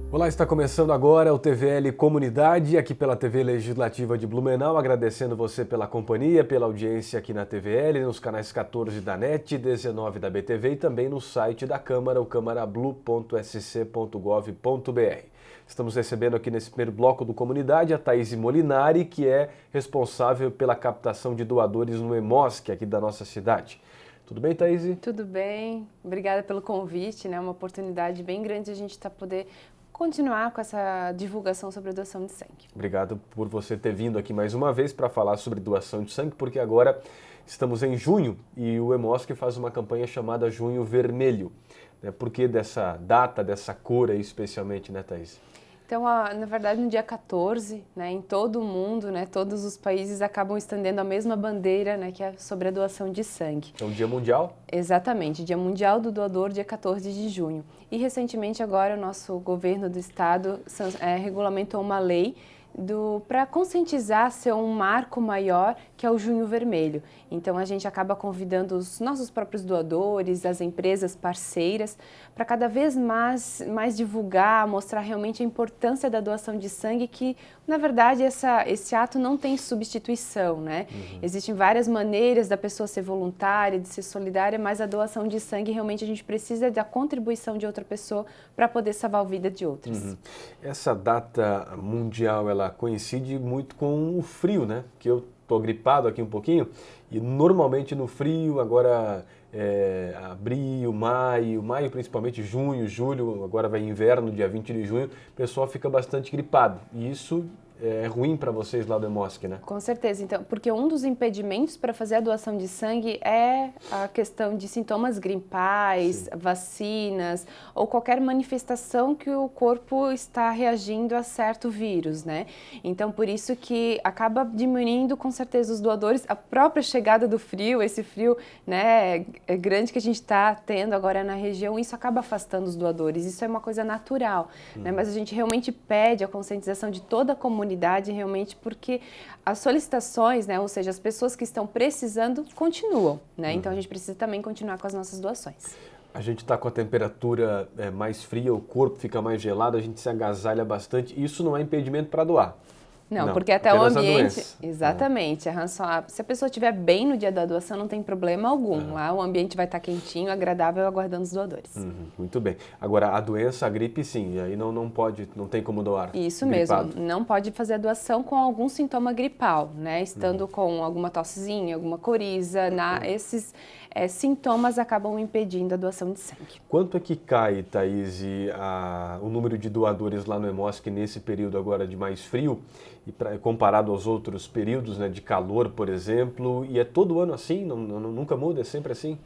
Olá, está começando agora o TVL Comunidade, aqui pela TV Legislativa de Blumenau, agradecendo você pela companhia, pela audiência aqui na TVL, nos canais 14 da NET, 19 da BTV e também no site da Câmara, o câmarablu.sc.gov.br. Estamos recebendo aqui nesse primeiro bloco do Comunidade a Thaís Molinari, que é responsável pela captação de doadores no EMOSC aqui da nossa cidade. Tudo bem, Thaís? Tudo bem, obrigada pelo convite, né? Uma oportunidade bem grande a gente poder continuar com essa divulgação sobre a doação de sangue. Obrigado por você ter vindo aqui mais uma vez para falar sobre doação de sangue, porque agora estamos em junho e o EMOSC faz uma campanha chamada Junho Vermelho. Por que dessa data, dessa cor aí especialmente, né, Thaís? Então, na verdade, no dia 14, né, em todo o mundo, né, todos os países acabam estendendo a mesma bandeira, né, que é sobre a doação de sangue. É um dia mundial? Exatamente, Dia Mundial do Doador, dia 14 de junho. E recentemente agora o nosso governo do estado regulamentou uma lei para conscientizar ser um marco maior, que é o Junho Vermelho. Então a gente acaba convidando os nossos próprios doadores, as empresas parceiras, para cada vez mais divulgar, mostrar realmente a importância da doação de sangue, que na verdade esse ato não tem substituição, né? Existem várias maneiras da pessoa ser voluntária, de ser solidária, mas a doação de sangue realmente a gente precisa da contribuição de outra pessoa para poder salvar a vida de outras. Essa data mundial, ela coincide muito com o frio, né? Que eu tô gripado aqui um pouquinho e normalmente no frio, agora abril, maio principalmente, junho, julho, agora vai inverno, dia 20 de junho, o pessoal fica bastante gripado e isso é ruim para vocês lá do EMOSC, né? Com certeza, então, porque um dos impedimentos para fazer a doação de sangue é a questão de sintomas gripais, Sim. vacinas ou qualquer manifestação que o corpo está reagindo a certo vírus, né? Então, por isso que acaba diminuindo com certeza os doadores, a própria chegada do frio, esse frio, né, grande que a gente está tendo agora na região, isso acaba afastando os doadores, isso é uma coisa natural, né? Mas a gente realmente pede a conscientização de toda a comunidade realmente, porque as solicitações, né, ou seja, as pessoas que estão precisando continuam, né? Então a gente precisa também continuar com as nossas doações. A gente está com a temperatura mais fria, o corpo fica mais gelado, a gente se agasalha bastante. Isso não é impedimento para doar. Não, porque até o ambiente... Exatamente. Se a pessoa estiver bem no dia da doação, não tem problema algum. Lá o ambiente vai estar quentinho, agradável, aguardando os doadores. Muito bem. Agora, a doença, a gripe, sim, e aí não pode, não tem como doar. Isso gripado. mesmo, não pode fazer a doação com algum sintoma gripal, né? Estando com alguma tossezinha, alguma coriza, esses sintomas acabam impedindo a doação de sangue. Quanto é que cai, Thaís, o número de doadores lá no EMOSC nesse período agora de mais frio, e comparado aos outros períodos, né, de calor, por exemplo, e é todo ano assim? Nunca muda? É sempre assim?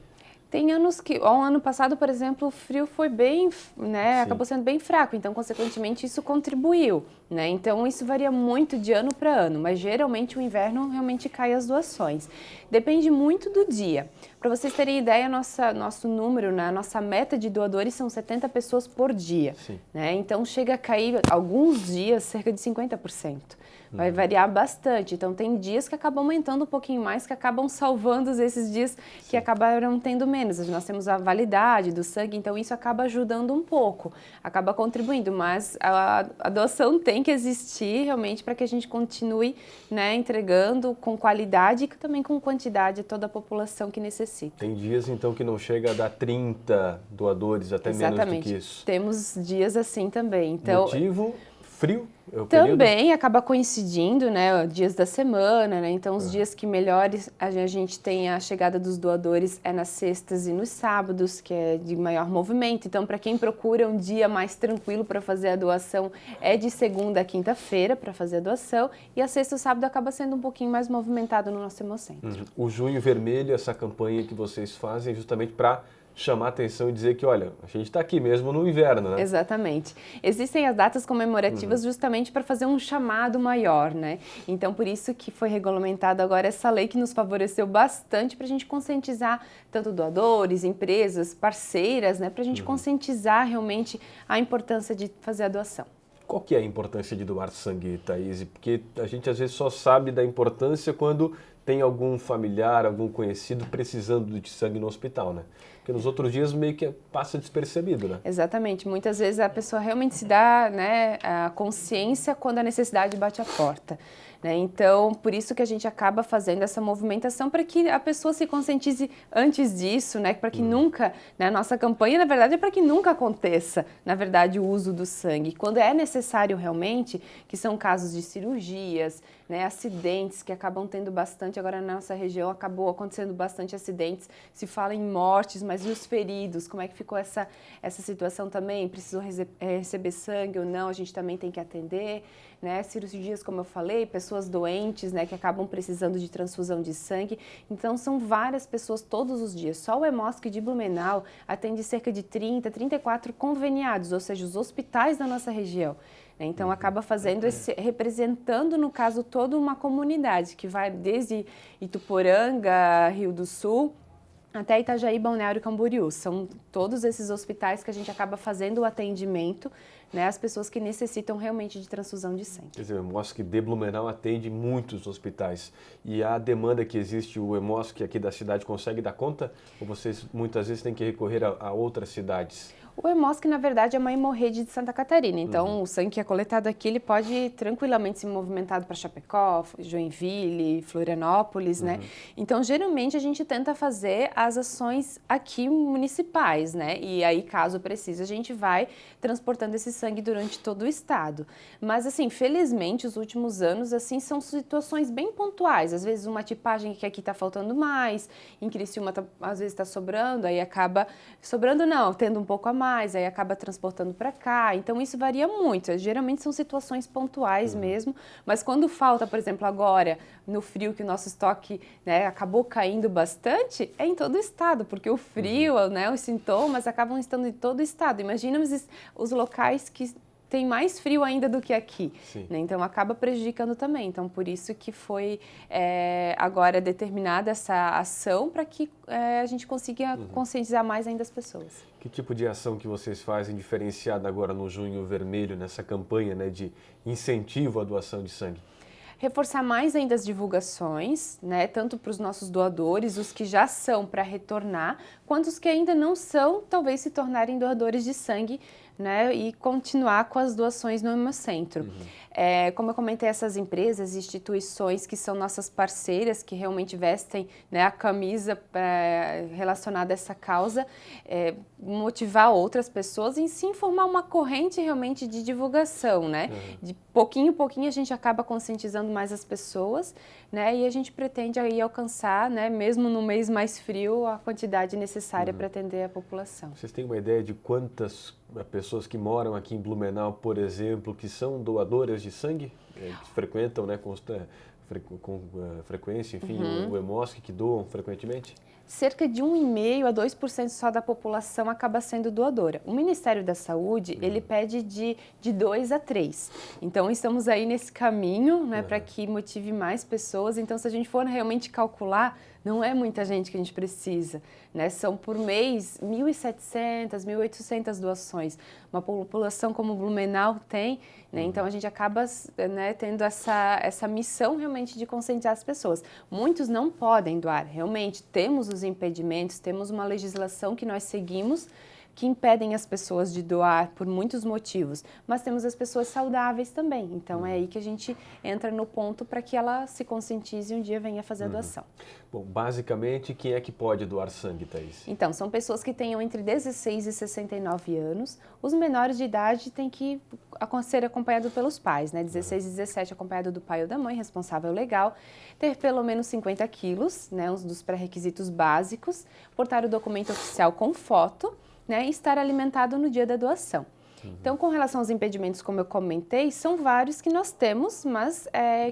Tem anos que, ano passado, por exemplo, o frio foi bem, né, acabou sendo bem fraco, então, consequentemente, isso contribuiu, né? Então, isso varia muito de ano para ano, mas geralmente o inverno realmente cai as doações. Depende muito do dia. Para vocês terem ideia, nosso número, né, nossa meta de doadores são 70 pessoas por dia, né? Então, chega a cair, alguns dias, cerca de 50%. Vai variar bastante, então tem dias que acabam aumentando um pouquinho mais, que acabam salvando esses dias que acabaram tendo menos. Nós temos a validade do sangue, então isso acaba ajudando um pouco, acaba contribuindo, mas a doação tem que existir realmente para que a gente continue, né, entregando com qualidade e também com quantidade a toda a população que necessita. Tem dias então que não chega a dar 30 doadores, até menos do que isso. Temos dias assim também. Então, motivo? Frio? Também acaba coincidindo, né, dias da semana, né, então os dias que melhores a gente tem a chegada dos doadores é nas sextas e nos sábados, que é de maior movimento, então para quem procura um dia mais tranquilo para fazer a doação, é de segunda a quinta-feira para fazer a doação, e a sexta e o sábado acaba sendo um pouquinho mais movimentado no nosso Hemocentro. O Junho Vermelho, essa campanha que vocês fazem justamente para chamar a atenção e dizer que, olha, a gente está aqui mesmo no inverno, né? Exatamente. Existem as datas comemorativas justamente para fazer um chamado maior, né? Então, por isso que foi regulamentada agora essa lei que nos favoreceu bastante para a gente conscientizar tanto doadores, empresas, parceiras, né? Para a gente conscientizar realmente a importância de fazer a doação. Qual que é a importância de doar sangue, Thaís? Porque a gente às vezes só sabe da importância quando tem algum familiar, algum conhecido precisando de sangue no hospital, né? Porque nos outros dias meio que passa despercebido, né? Exatamente. Muitas vezes a pessoa realmente se dá, né, a consciência quando a necessidade bate a porta. Né? Então, por isso que a gente acaba fazendo essa movimentação para que a pessoa se conscientize antes disso, né? Para que nunca, né? A nossa campanha, na verdade, é para que nunca aconteça, na verdade, o uso do sangue. Quando é necessário realmente, que são casos de cirurgias, né? Acidentes que acabam tendo bastante, agora na nossa região acabou acontecendo bastante acidentes, se fala em mortes, mas e os feridos? Como é que ficou essa situação também? Precisou receber sangue ou não? A gente também tem que atender. Né, cirurgias, como eu falei, pessoas doentes, né, que acabam precisando de transfusão de sangue. Então, são várias pessoas todos os dias. Só o Hemosk de Blumenau atende cerca de 34 conveniados, ou seja, os hospitais da nossa região. Né? Então, acaba representando, no caso, toda uma comunidade, que vai desde Ituporanga, Rio do Sul, até Itajaí, Balneário Camboriú. São todos esses hospitais que a gente acaba fazendo o atendimento, né, as pessoas que necessitam realmente de transfusão de sangue. Quer dizer, o Hemosk de Blumenau atende muitos hospitais. E a demanda que existe, o Hemosk aqui da cidade consegue dar conta? Ou vocês muitas vezes têm que recorrer a outras cidades? O Hemosk, na verdade, é uma hemorrede de Santa Catarina. Então, o sangue que é coletado aqui, ele pode tranquilamente ser movimentado para Chapecó, Joinville, Florianópolis, né? Então, geralmente, a gente tenta fazer as ações aqui municipais, né? E aí, caso precise, a gente vai transportando esse sangue durante todo o estado. Mas, assim, felizmente, os últimos anos, assim, são situações bem pontuais. Às vezes, uma tipagem que aqui está faltando mais, em Criciúma, às vezes, está sobrando, aí acaba... Sobrando não, tendo um pouco a mais, aí acaba transportando para cá. Então, isso varia muito. Geralmente, são situações pontuais mesmo. Mas quando falta, por exemplo, agora, no frio, que o nosso estoque, né, acabou caindo bastante, é em todo o estado, porque o frio, né, os sintomas acabam estando em todo o estado. Imagina os locais que tem mais frio ainda do que aqui, né? Então acaba prejudicando também. Então por isso que foi agora determinada essa ação para que a gente consiga conscientizar mais ainda as pessoas. Que tipo de ação que vocês fazem diferenciada agora no Junho Vermelho, nessa campanha, né, de incentivo à doação de sangue? Reforçar mais ainda as divulgações, né, tanto para os nossos doadores, os que já são para retornar, quanto os que ainda não são, talvez se tornarem doadores de sangue, né, e continuar com as doações no Hemocentro. Como eu comentei, essas empresas e instituições que são nossas parceiras, que realmente vestem, né, a camisa relacionada a essa causa, motivar outras pessoas e sim formar uma corrente realmente de divulgação, né? De pouquinho em pouquinho a gente acaba conscientizando mais as pessoas, né? E a gente pretende aí alcançar, né, mesmo no mês mais frio, a quantidade necessária para atender a população. Vocês têm uma ideia de quantas pessoas que moram aqui em Blumenau, por exemplo, que são doadoras de sangue, que frequentam, né, com frequência, enfim, o Hemosk, que doam frequentemente? Cerca de 1,5% a 2% só da população acaba sendo doadora. O Ministério da Saúde, ele pede de 2 a 3. Então, estamos aí nesse caminho, né, para que motive mais pessoas. Então, se a gente for realmente calcular, não é muita gente que a gente precisa, né? São por mês 1.700, 1.800 doações. Uma população como Blumenau tem, né? Então a gente acaba, né, tendo essa missão realmente de conscientizar as pessoas. Muitos não podem doar, realmente temos os impedimentos, temos uma legislação que nós seguimos que impedem as pessoas de doar por muitos motivos, mas temos as pessoas saudáveis também. Então é aí que a gente entra no ponto para que ela se conscientize e um dia venha fazer a doação. Bom, basicamente, quem é que pode doar sangue, Thaís? Então, são pessoas que tenham entre 16 e 69 anos. Os menores de idade têm que ser acompanhados pelos pais, né? 16 e 17 acompanhado do pai ou da mãe, responsável legal. Ter pelo menos 50 quilos, né? Um dos pré-requisitos básicos. Portar o documento oficial com foto, né, e estar alimentado no dia da doação. Então, com relação aos impedimentos, como eu comentei, são vários que nós temos, mas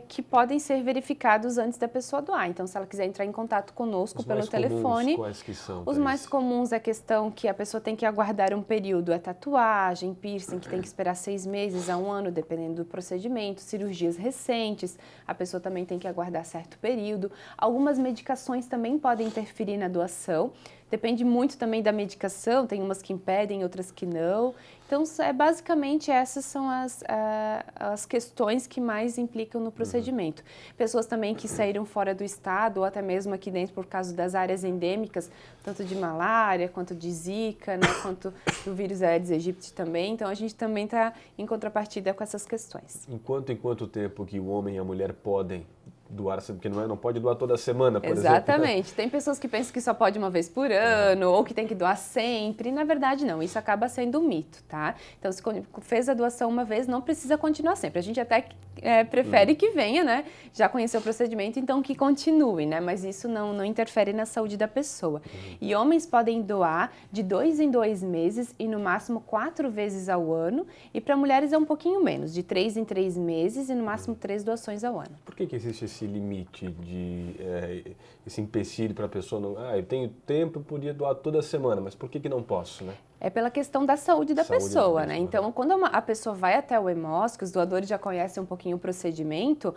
que podem ser verificados antes da pessoa doar. Então, se ela quiser entrar em contato conosco pelo telefone... Quais que são? Os mais comuns é a questão que a pessoa tem que aguardar um período, é tatuagem, piercing, que tem que esperar 6 meses a 1 ano, dependendo do procedimento, cirurgias recentes, a pessoa também tem que aguardar certo período. Algumas medicações também podem interferir na doação, Depende muito também da medicação, tem umas que impedem, outras que não. Então, basicamente, essas são as questões que mais implicam no procedimento. Pessoas também que saíram fora do estado, ou até mesmo aqui dentro por causa das áreas endêmicas, tanto de malária, quanto de zika, né, quanto do vírus Aedes aegypti também. Então, a gente também está em contrapartida com essas questões. Em quanto tempo que o homem e a mulher podem doar, porque não pode doar toda semana, por exemplo. Exatamente. Tem pessoas que pensam que só pode uma vez por ano, ou que tem que doar sempre. Na verdade, não. Isso acaba sendo um mito, tá? Então, se fez a doação uma vez, não precisa continuar sempre. A gente até prefere que venha, né? Já conheceu o procedimento, então que continue, né? Mas isso não interfere na saúde da pessoa. E homens podem doar de 2 em 2 meses e no máximo 4 vezes ao ano. E para mulheres é um pouquinho menos, de 3 em 3 meses e no máximo 3 doações ao ano. Por que existe esse limite, esse empecilho para a pessoa não... eu tenho tempo, eu podia doar toda semana, mas por que não posso, né? É pela questão da saúde da pessoa, né? Então, quando a pessoa vai até o Hemosk, que os doadores já conhecem um pouquinho o procedimento,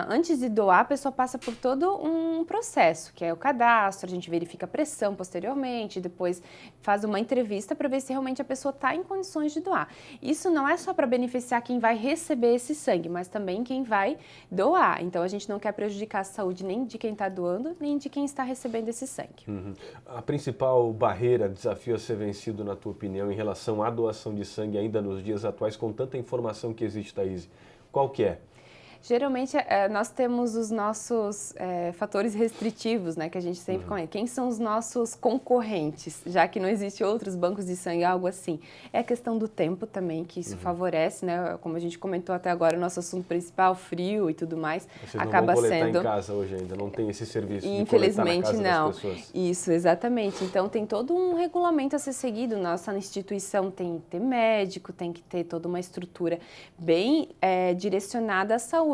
antes de doar, a pessoa passa por todo um processo, que é o cadastro, a gente verifica a pressão posteriormente, depois faz uma entrevista para ver se realmente a pessoa está em condições de doar. Isso não é só para beneficiar quem vai receber esse sangue, mas também quem vai doar. Então, a gente não quer prejudicar a saúde nem de quem está doando, nem de quem está recebendo esse sangue. A principal barreira, desafio a ser vencido, na tua opinião, em relação à doação de sangue ainda nos dias atuais, com tanta informação que existe, Thaís, qual que é? Geralmente, nós temos os nossos fatores restritivos, né, que a gente sempre comenta. Quem são os nossos concorrentes, já que não existe outros bancos de sangue, algo assim? É a questão do tempo também, que isso favorece, né? Como a gente comentou até agora, o nosso assunto principal, frio e tudo mais, Vocês acaba não vão coletar sendo... em casa hoje ainda, não tem esse serviço de Infelizmente, coletar na casa não. das pessoas. Isso, exatamente. Então, tem todo um regulamento a ser seguido. Nossa instituição tem que ter médico, tem que ter toda uma estrutura bem direcionada à saúde.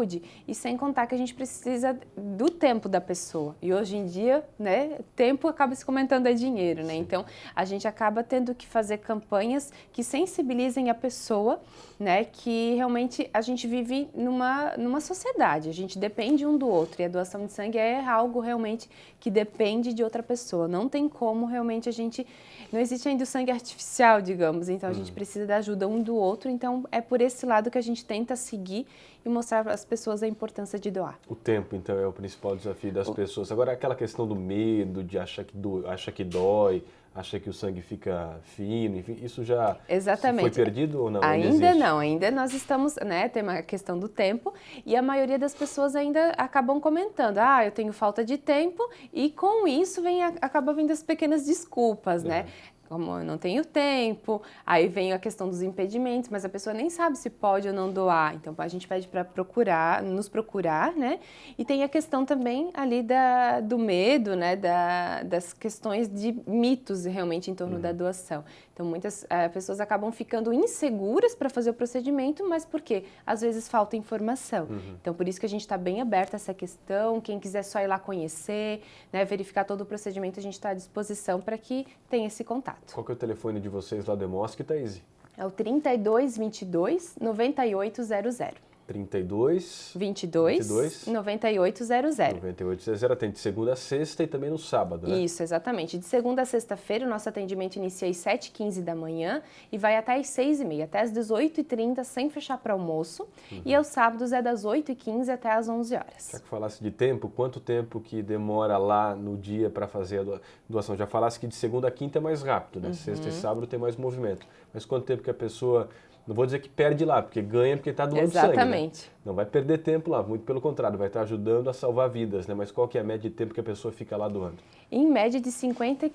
E sem contar que a gente precisa do tempo da pessoa. E hoje em dia, né, tempo acaba se comentando é dinheiro, né? Então, a gente acaba tendo que fazer campanhas que sensibilizem a pessoa, né, que realmente a gente vive numa sociedade, a gente depende um do outro. E a doação de sangue é algo realmente que depende de outra pessoa. Não tem como realmente não existe ainda o sangue artificial, digamos. Então, a gente precisa da ajuda um do outro. Então, é por esse lado que a gente tenta seguir e mostrar para as pessoas a importância de doar. O tempo, então, é o principal desafio das pessoas. Agora, aquela questão do medo, de achar que dói, acha que o sangue fica fino, enfim, isso já foi perdido ou não? Ainda não, ainda nós estamos, né, tem a questão do tempo e a maioria das pessoas ainda acabam comentando, eu tenho falta de tempo e com isso acaba vindo as pequenas desculpas, né? Como eu não tenho tempo, aí vem a questão dos impedimentos, mas a pessoa nem sabe se pode ou não doar. Então, a gente pede para nos procurar, né? E tem a questão também ali do medo, né? Das questões de mitos realmente em torno da doação. Então, muitas pessoas acabam ficando inseguras para fazer o procedimento, mas por quê? Às vezes falta informação. Então, por isso que a gente está bem aberto a essa questão. Quem quiser só ir lá conhecer, né? Verificar todo o procedimento, a gente está à disposição para que tenha esse contato. Qual que é o telefone de vocês lá do Hemosk, Thaís? É o 3222 9800. 32 9800. 9800, atende de segunda a sexta e também no sábado, né? Isso, exatamente. De segunda a sexta-feira, o nosso atendimento inicia às 7h15 da manhã e vai até às 6h30, até às 18h30, sem fechar para almoço. E aos sábados é das 8h15 até às 11 horas. Já que falasse de tempo, quanto tempo que demora lá no dia para fazer a doação? Já falasse que de segunda a quinta é mais rápido, né? Sexta e sábado tem mais movimento. Mas quanto tempo que a pessoa... Não vou dizer que perde lá, porque ganha porque está doando sangue. Exatamente. Né? Não vai perder tempo lá, muito pelo contrário, vai estar ajudando a salvar vidas, né? Mas qual que é a média de tempo que a pessoa fica lá doando? Em média de 50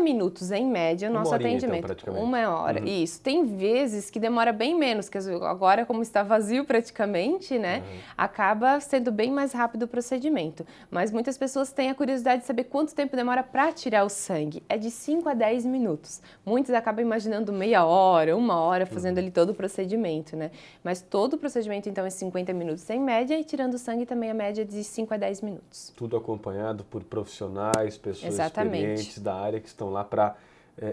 minutos, em média, o nosso atendimento. Então, praticamente. 1 hora, isso. Tem vezes que demora bem menos, que agora, como está vazio praticamente, né, acaba sendo bem mais rápido o procedimento. Mas muitas pessoas têm a curiosidade de saber quanto tempo demora para tirar o sangue. É de 5 a 10 minutos. Muitos acabam imaginando meia hora, 1 hora, fazendo ali todo o procedimento, né? Mas todo o procedimento, então, é 50 minutos em média e tirando o sangue também a média de 5 a 10 minutos. Tudo acompanhado por profissionais, pessoas experientes da área que estão lá para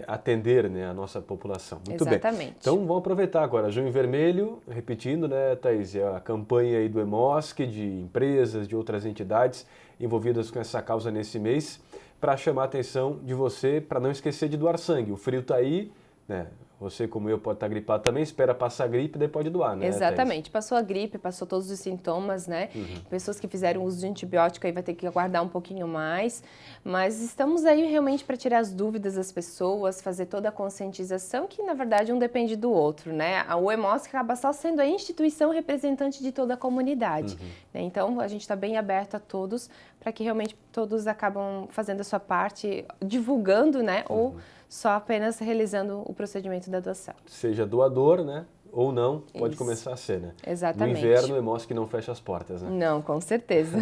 atender, né, a nossa população. Muito bem. Então vamos aproveitar agora. Junho Vermelho, repetindo, né, Thaís, a campanha aí do Hemosk, de empresas, de outras entidades envolvidas com essa causa nesse mês. para chamar a atenção de você, para não esquecer de doar sangue. O frio está aí, né? Você, como eu, pode estar gripado também, espera passar a gripe e daí pode doar, né? Exatamente. Passou a gripe, passou todos os sintomas, né? Pessoas que fizeram uso de antibiótico aí vai ter que aguardar um pouquinho mais. Mas estamos aí realmente para tirar as dúvidas das pessoas, fazer toda a conscientização, que na verdade um depende do outro, né? O EMOSC acaba só sendo a instituição representante de toda a comunidade. Né? Então, a gente está bem aberto a todos, para que realmente todos acabam fazendo a sua parte, divulgando, né? Ou só apenas realizando o procedimento da doação. Seja doador, né? Ou não, pode Isso. começar a ser, né? Exatamente. No inverno, o EMOSC não fecha as portas, né? Não, com certeza.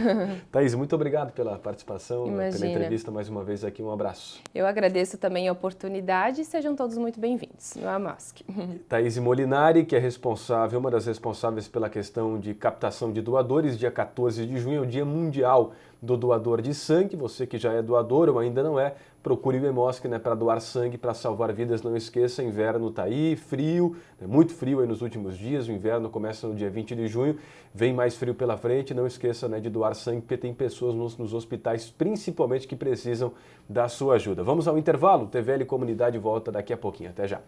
Thaís, muito obrigado pela participação, Imagina. pela entrevista mais uma vez aqui. Um abraço. Eu agradeço também a oportunidade e sejam todos muito bem-vindos no EMOSC. Thaís Molinari, que é responsável, uma das responsáveis pela questão de captação de doadores. Dia 14 de junho é o Dia Mundial do Doador de Sangue. Você que já é doador ou ainda não é, procure o EMOSC, né, para doar sangue, para salvar vidas. Não esqueça, inverno está aí, frio, muito frio aí nos últimos dias. O inverno começa no dia 20 de junho, vem mais frio pela frente. Não esqueça, né, de doar sangue, porque tem pessoas nos hospitais, principalmente, que precisam da sua ajuda. Vamos ao intervalo. TVL Comunidade volta daqui a pouquinho. Até já.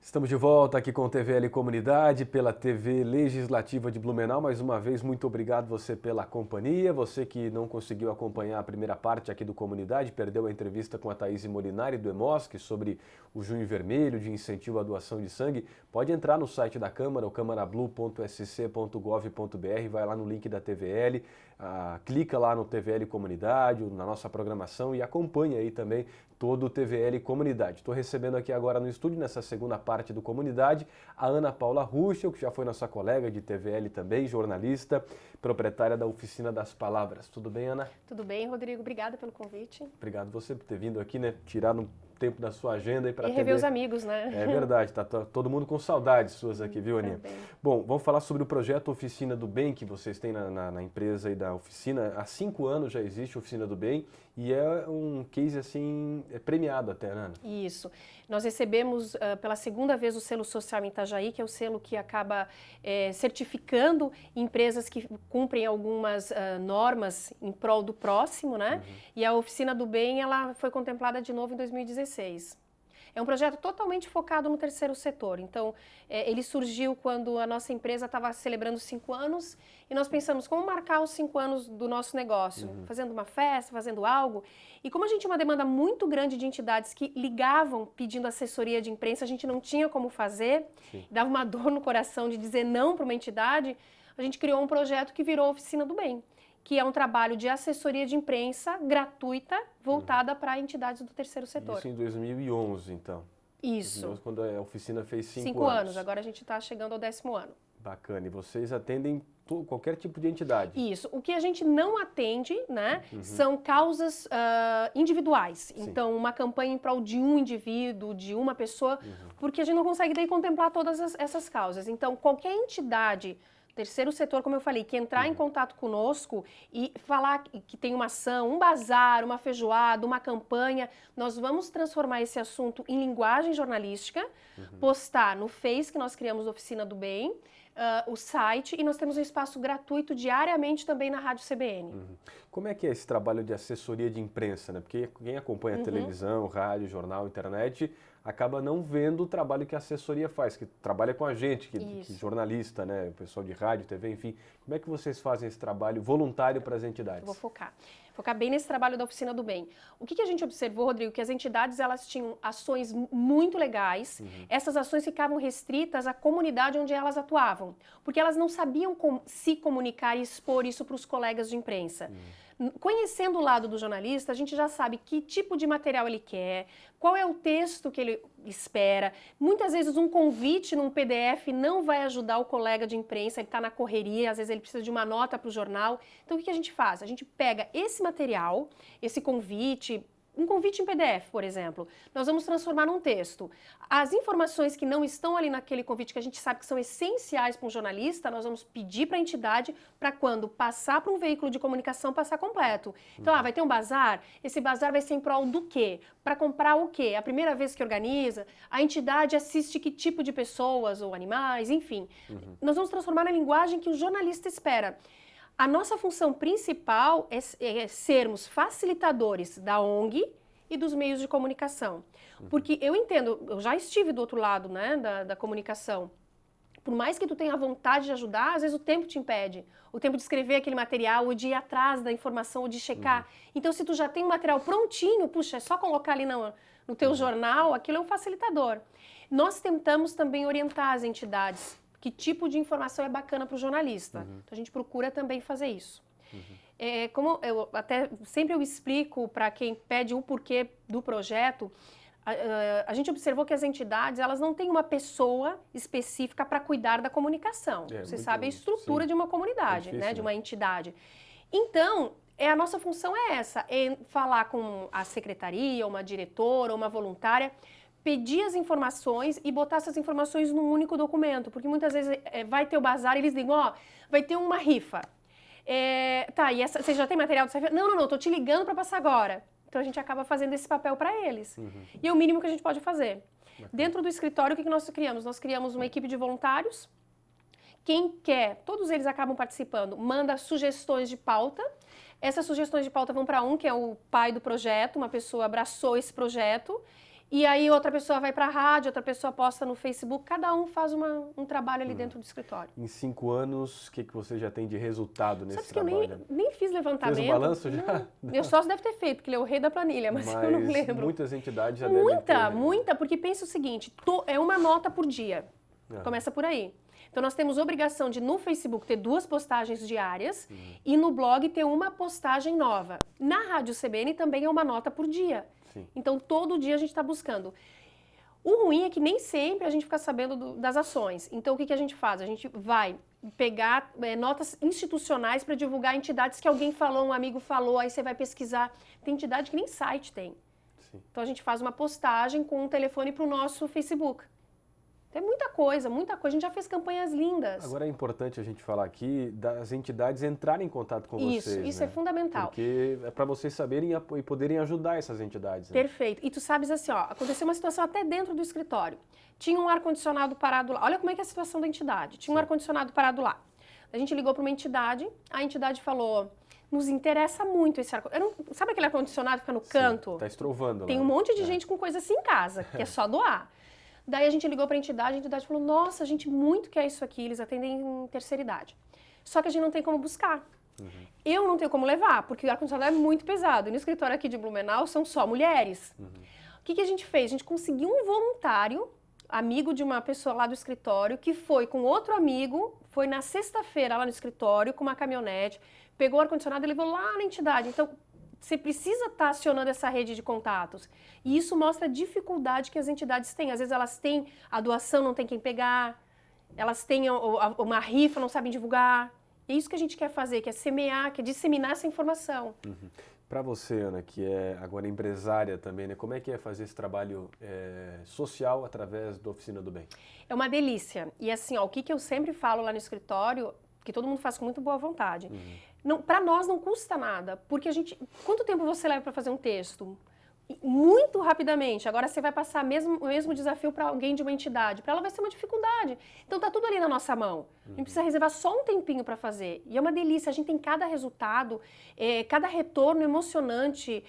Estamos de volta aqui com o TVL Comunidade, pela TV Legislativa de Blumenau. Mais uma vez, muito obrigado você pela companhia. Você que não conseguiu acompanhar a primeira parte aqui do Comunidade, perdeu a entrevista com a Thaís Molinari do EMOSC sobre o Junho Vermelho de incentivo à doação de sangue, pode entrar no site da Câmara, o camarablu.sc.gov.br, vai lá no link da TVL, clica lá no TVL Comunidade, na nossa programação e acompanha aí também todo o TVL Comunidade. Estou recebendo aqui agora no estúdio, nessa segunda parte do Comunidade, a Ana Paula Ruschel, que já foi nossa colega de TVL também, jornalista, proprietária da Oficina das Palavras. Tudo bem, Ana? Tudo bem, Rodrigo. Obrigada pelo convite. Obrigado você por ter vindo aqui, né? Tirar um tempo da sua agenda para rever os amigos, né? É verdade, tá todo mundo com saudades suas aqui, viu, Aninha? Também. Bom, vamos falar sobre o projeto Oficina do Bem que vocês têm na empresa e da oficina. Há 5 anos já existe a Oficina do Bem e é um case assim, premiado até, né, Ana? Isso. Nós recebemos pela segunda vez o selo social em Itajaí, que é o selo que acaba certificando empresas que cumprem algumas normas em prol do próximo, né? E a Oficina do Bem, ela foi contemplada de novo em 2016. É um projeto totalmente focado no terceiro setor. Então, ele surgiu quando a nossa empresa estava celebrando 5 anos e nós pensamos como marcar os 5 anos do nosso negócio, fazendo uma festa, fazendo algo. E como a gente tinha uma demanda muito grande de entidades que ligavam pedindo assessoria de imprensa, a gente não tinha como fazer, dava uma dor no coração de dizer não para uma entidade, a gente criou um projeto que virou Oficina do Bem, que é um trabalho de assessoria de imprensa gratuita, voltada para entidades do terceiro setor. Isso em 2011, então. Isso. 2011, quando a oficina fez 5 anos. 5 anos, agora a gente está chegando ao 10º ano. Bacana, e vocês atendem qualquer tipo de entidade? Isso. O que a gente não atende, né, são causas individuais. Sim. Então, uma campanha em prol de um indivíduo, de uma pessoa, porque a gente não consegue daí contemplar todas essas causas. Então, qualquer entidade, terceiro setor, como eu falei, que entrar em contato conosco e falar que tem uma ação, um bazar, uma feijoada, uma campanha, nós vamos transformar esse assunto em linguagem jornalística, postar no Face, que nós criamos Oficina do Bem, o site, e nós temos um espaço gratuito diariamente também na Rádio CBN. Como é que é esse trabalho de assessoria de imprensa, né? Porque quem acompanha televisão, rádio, jornal, internet, acaba não vendo o trabalho que a assessoria faz, que trabalha com a gente, que jornalista, né? O pessoal de rádio, TV, enfim. Como é que vocês fazem esse trabalho voluntário para as entidades? Eu vou focar bem nesse trabalho da Oficina do Bem. O que a gente observou, Rodrigo, que as entidades elas tinham ações muito legais, essas ações ficavam restritas à comunidade onde elas atuavam, porque elas não sabiam se comunicar e expor isso para os colegas de imprensa. Conhecendo o lado do jornalista, a gente já sabe que tipo de material ele quer, qual é o texto que ele espera. Muitas vezes um convite num PDF não vai ajudar o colega de imprensa, ele está na correria, às vezes ele precisa de uma nota para o jornal. Então o que a gente faz? A gente pega esse material, esse convite, um convite em PDF, por exemplo, nós vamos transformar num texto. As informações que não estão ali naquele convite, que a gente sabe que são essenciais para um jornalista, nós vamos pedir para a entidade para quando passar para um veículo de comunicação, passar completo. Então, vai ter um bazar, esse bazar vai ser em prol do quê? Para comprar o quê? A primeira vez que organiza, a entidade assiste que tipo de pessoas ou animais, enfim. Nós vamos transformar na linguagem que o jornalista espera. A nossa função principal é sermos facilitadores da ONG e dos meios de comunicação. Porque eu entendo, eu já estive do outro lado, né, da comunicação. Por mais que tu tenha vontade de ajudar, às vezes o tempo te impede. O tempo de escrever aquele material, ou de ir atrás da informação, ou de checar. Então, se tu já tem um material prontinho, puxa, é só colocar ali no teu jornal, aquilo é um facilitador. Nós tentamos também orientar as entidades. Que tipo de informação é bacana para o jornalista. Então, a gente procura também fazer isso. Como sempre eu explico para quem pede o porquê do projeto, a gente observou que as entidades, elas não têm uma pessoa específica para cuidar da comunicação. Você sabe a estrutura de uma comunidade, difícil, né, de uma entidade. Então, a nossa função é essa, é falar com a secretaria, uma diretora, uma voluntária, pedir as informações e botar essas informações num único documento, porque muitas vezes vai ter o bazar e eles dizem, vai ter uma rifa. E você já tem material dessa rifa? Não, tô te ligando para passar agora. Então a gente acaba fazendo esse papel para eles. E é o mínimo que a gente pode fazer. Dentro do escritório, o que nós criamos? Nós criamos uma equipe de voluntários. Quem quer, todos eles acabam participando, manda sugestões de pauta. Essas sugestões de pauta vão para que é o pai do projeto, uma pessoa abraçou esse projeto. E aí outra pessoa vai para a rádio, outra pessoa posta no Facebook, cada um faz um trabalho ali dentro do escritório. Em 5 anos, o que você já tem de resultado nesse Sabe trabalho? Que eu nem fiz levantamento. Fez um balanço já? Meu sócio deve ter feito, porque ele é o rei da planilha, mas eu não lembro. Muitas entidades já devem ter. Muita, porque pensa o seguinte, é uma nota por dia, começa por aí. Então nós temos obrigação de no Facebook ter 2 postagens diárias e no blog ter uma postagem nova. Na Rádio CBN também é uma nota por dia. Sim. Então, todo dia a gente está buscando. O ruim é que nem sempre a gente fica sabendo das ações. Então, o que a gente faz? A gente vai pegar notas institucionais para divulgar entidades que alguém falou, um amigo falou, aí você vai pesquisar. Tem entidade que nem site tem. Sim. Então, a gente faz uma postagem com um telefone para o nosso Facebook. Tem muita coisa. A gente já fez campanhas lindas. Agora é importante a gente falar aqui das entidades entrarem em contato com vocês. Isso né? é fundamental. Porque é para vocês saberem e poderem ajudar essas entidades. Né? Perfeito. E tu sabes assim, aconteceu uma situação até dentro do escritório. Tinha um ar-condicionado parado lá. Olha como é que é a situação da entidade. Tinha um ar-condicionado parado lá. A gente ligou para uma entidade, a entidade falou, nos interessa muito esse ar-condicionado. Sabe aquele ar-condicionado que fica no canto? Está estrovando lá. Tem um monte de gente com coisa assim em casa, que é só doar. Daí a gente ligou para a entidade falou, nossa, a gente muito quer isso aqui, eles atendem em terceira idade. Só que a gente não tem como buscar. Eu não tenho como levar, porque o ar-condicionado é muito pesado. E no escritório aqui de Blumenau são só mulheres. O que a gente fez? A gente conseguiu um voluntário, amigo de uma pessoa lá do escritório, que foi com outro amigo, foi na sexta-feira lá no escritório com uma caminhonete, pegou o ar-condicionado e levou lá na entidade. Então, você precisa estar acionando essa rede de contatos. E isso mostra a dificuldade que as entidades têm. Às vezes elas têm a doação, não tem quem pegar. Elas têm uma rifa, não sabem divulgar. É isso que a gente quer fazer, que é semear, que é disseminar essa informação. Para você, Ana, que é agora empresária também, né? Como é que é fazer esse trabalho social através da Oficina do Bem? É uma delícia. E assim, o que eu sempre falo lá no escritório, que todo mundo faz com muito boa vontade. Para nós não custa nada, porque quanto tempo você leva para fazer um texto? Muito rapidamente. Agora você vai passar o mesmo desafio para alguém de uma entidade. Para ela vai ser uma dificuldade. Então tá tudo ali na nossa mão. A gente precisa reservar só um tempinho para fazer. E é uma delícia. A gente tem cada resultado, cada retorno emocionante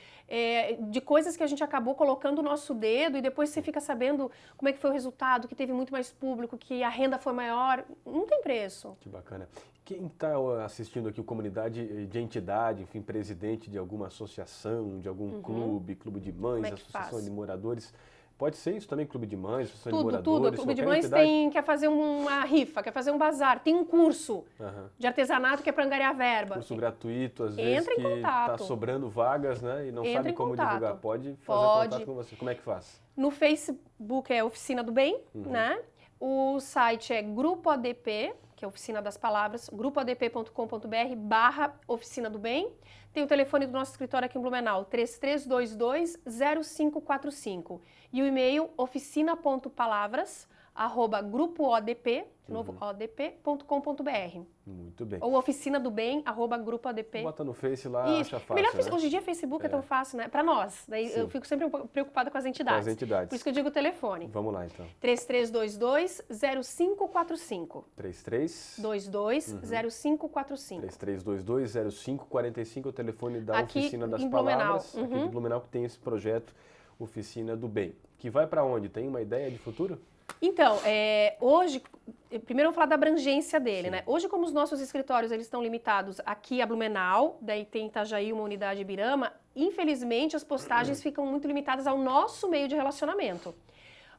de coisas que a gente acabou colocando o nosso dedo e depois você fica sabendo como é que foi o resultado, que teve muito mais público, que a renda foi maior. Não tem preço. Que bacana. Quem está assistindo aqui, comunidade de entidade, enfim, presidente de alguma associação, de algum clube de mães, associação de moradores, pode ser isso também, clube de mães, associação de moradores? Tudo. O clube de mães quer fazer uma rifa, quer fazer um bazar, tem um curso de artesanato que é para angariar verba. Curso gratuito, às vezes, que está sobrando vagas, né, e não sabe como divulgar. Pode fazer contato com você. Como é que faz? No Facebook é Oficina do Bem, né? O site é Grupo ADP, que é a Oficina das Palavras, grupoadp.com.br/Oficina do Bem. Tem o telefone do nosso escritório aqui em Blumenau, 3322-0545. E o e-mail oficina.palavras@grupoodp, de novo, odp.com.br. Muito bem. Ou oficinadobem@grupoadp. Bota no Face lá, Isso. acha fácil, Melhor, né? Hoje em dia, Facebook é tão fácil, né? Para nós. Daí Sim. eu fico sempre preocupada com as entidades. Com as entidades. Por isso que eu digo o telefone. Vamos lá, então. 3322-0545. 3322-0545. 3322-0545 é o telefone da Aqui Oficina das em Blumenau. Palavras, aqui de Blumenau, que tem esse projeto Oficina do Bem. Que vai para onde? Tem uma ideia de futuro? Então, hoje, primeiro eu vou falar da abrangência dele, Sim. né? Hoje, como os nossos escritórios eles estão limitados aqui a Blumenau, daí tem Itajaí, uma unidade Ibirama, infelizmente as postagens ficam muito limitadas ao nosso meio de relacionamento.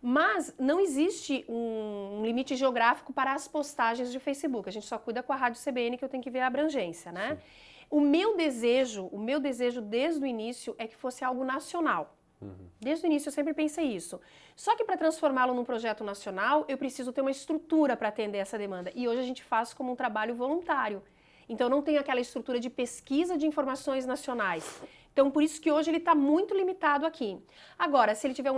Mas não existe um limite geográfico para as postagens de Facebook. A gente só cuida com a Rádio CBN, que eu tenho que ver a abrangência, né? Sim. O meu desejo desde o início é que fosse algo nacional. Desde o início eu sempre pensei isso. Só que para transformá-lo num projeto nacional, eu preciso ter uma estrutura para atender essa demanda. E hoje a gente faz como um trabalho voluntário. Então eu não tenho aquela estrutura de pesquisa de informações nacionais. Então por isso que hoje ele está muito limitado aqui. Agora, se ele tiver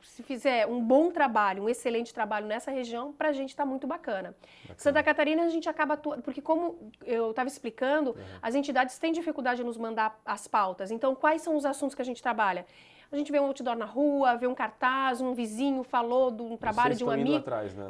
se fizer um bom trabalho, um excelente trabalho nessa região, para a gente está muito bacana. Santa Catarina a gente acaba atuando, porque como eu estava explicando, as entidades têm dificuldade de nos mandar as pautas. Então quais são os assuntos que a gente trabalha? A gente vê um outdoor na rua, vê um cartaz, um vizinho falou de um trabalho de um amigo. Indo atrás, né?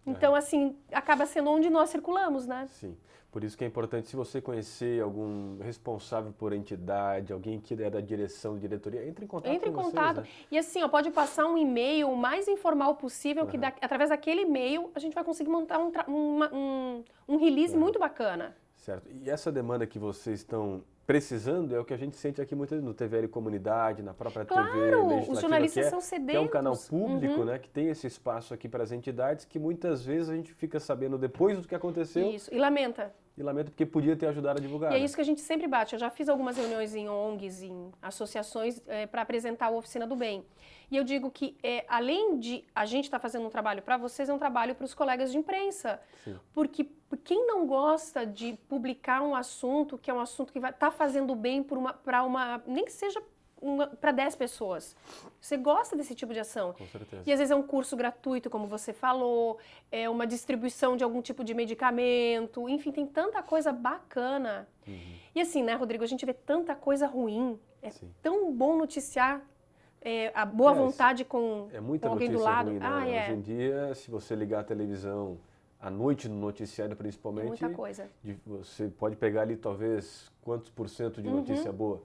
Então, assim, acaba sendo onde nós circulamos, né? Sim. Por isso que é importante, se você conhecer algum responsável por entidade, alguém que é da direção, diretoria, entre em contato Entre em com contato. vocês, né? E assim, ó, pode passar um e-mail o mais informal possível, que através daquele e-mail a gente vai conseguir montar um release muito bacana. Certo. E essa demanda que vocês estão precisando é o que a gente sente aqui muito no TVL Comunidade, na própria TV Legislativa, os jornalistas são que é sedentos. um canal público, né, que tem esse espaço aqui para as entidades, que muitas vezes a gente fica sabendo depois do que aconteceu. Isso, e lamenta. E lamento porque podia ter ajudado a divulgar. E é isso que a gente sempre bate. Eu já fiz algumas reuniões em ONGs, em associações, para apresentar a Oficina do Bem. E eu digo que, além de a gente estar fazendo um trabalho para vocês, é um trabalho para os colegas de imprensa. Sim. Porque quem não gosta de publicar um assunto que é um assunto que vai estar fazendo bem para nem que seja para 10 pessoas. Você gosta desse tipo de ação. Com certeza. E às vezes é um curso gratuito, como você falou, é uma distribuição de algum tipo de medicamento, enfim, tem tanta coisa bacana. E assim, né, Rodrigo, a gente vê tanta coisa ruim, Sim. tão bom noticiar a boa vontade com muita alguém do notícia lado. ruim, né? Hoje em dia, se você ligar a televisão à noite, no noticiário principalmente, muita coisa. Você pode pegar ali talvez quantos por cento de notícia boa.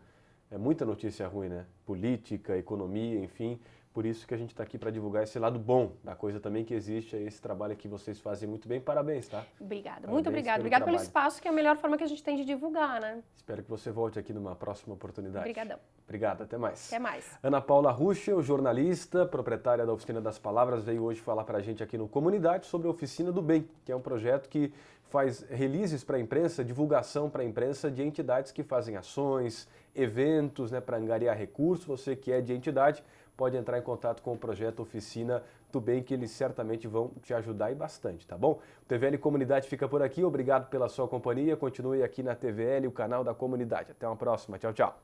É muita notícia ruim, né? Política, economia, enfim. Por isso que a gente está aqui para divulgar esse lado bom da coisa também que existe, esse trabalho que vocês fazem muito bem. Parabéns, tá? Obrigada, Parabéns, muito obrigada. Obrigada pelo espaço, que é a melhor forma que a gente tem de divulgar, né? Espero que você volte aqui numa próxima oportunidade. Obrigadão. Obrigado, até mais. Até mais. Ana Paula Ruschel, jornalista, proprietária da Oficina das Palavras, veio hoje falar para a gente aqui no Comunidade sobre a Oficina do Bem, que é um projeto que faz releases para a imprensa, divulgação para a imprensa de entidades que fazem ações, eventos, né, para angariar recursos. Você que é de entidade pode entrar em contato com o projeto Oficina do Bem, que eles certamente vão te ajudar e bastante, tá bom? O TVL Comunidade fica por aqui, obrigado pela sua companhia, continue aqui na TVL, o canal da comunidade. Até uma próxima, tchau, tchau.